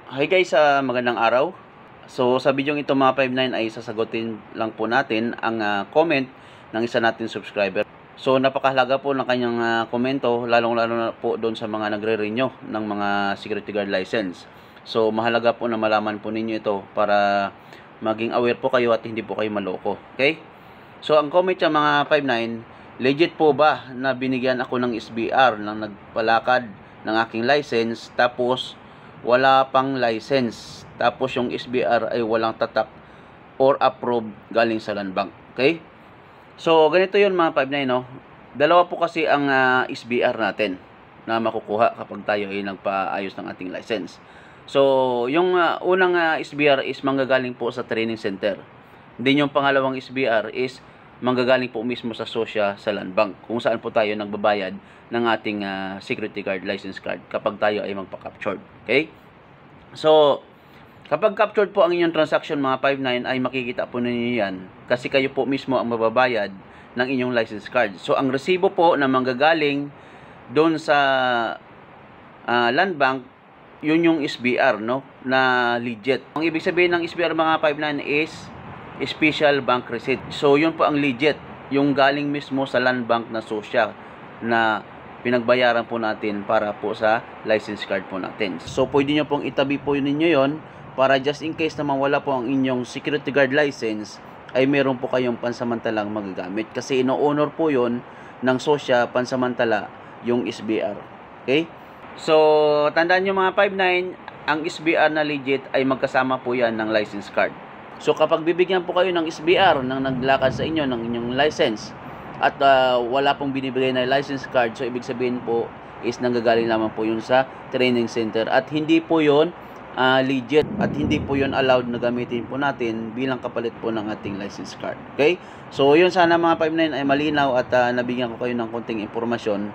Hi guys, magandang araw. So sa video ito mga 59 ay sasagutin lang po natin ang comment ng isa nating subscriber. So napakahalaga po ng kanyang komento, lalong-lalo na po doon sa mga nagre-renew ng mga security guard license. So mahalaga po na malaman po ninyo ito para maging aware po kayo at hindi po kayo maloko. Okay? So ang comment niya mga 59, legit po ba na binigyan ako ng SBR nang nagpalakad ng aking license tapos wala pang license, tapos yung SBR ay walang tatak or approved galing sa land bank. Okay? So ganito yun mga 59, no? Dalawa po kasi ang SBR natin na makukuha kapag tayo ay nagpaayos ng ating license. So yung unang SBR is manggagaling po sa training center. Then yung pangalawang SBR is manggagaling po mismo sa SOSYA sa land bank, kung saan po tayo nagbabayad ng ating security guard license card kapag tayo ay magpa-captured. Okay? So, kapag captured po ang inyong transaction mga 59 ay makikita po ninyo yan kasi kayo po mismo ang mababayad ng inyong license card. So, ang resibo po na manggagaling doon sa land bank, yun yung SBR, no? Na legit. Ang ibig sabihin ng SBR mga 59 is special bank receipt. So, yun po ang legit. Yung galing mismo sa land bank na SOSYA na pinagbayaran po natin para po sa license card po natin. So, pwede nyo pong itabi po ninyo yon para just in case naman wala po ang inyong security guard license, ay meron po kayong pansamantalang magagamit. Kasi ino-honor po yon ng SOSYA pansamantala yung SBR. Okay? So, tandaan nyo mga 59, ang SBR na legit ay magkasama po yan ng license card. So, kapag bibigyan po kayo ng SBR nang naglakad sa inyo ng inyong license, at wala pong binibigay na license card, so ibig sabihin po is nanggagaling naman po yun sa training center at hindi po yun legit at hindi po yun allowed na gamitin po natin bilang kapalit po ng ating license card. Okay? So yun, sana mga 59 ay malinaw at nabigyan ko kayo ng konting impormasyon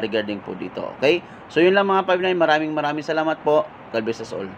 regarding po dito. Okay? So yun lang mga 59, maraming salamat po. God bless us all.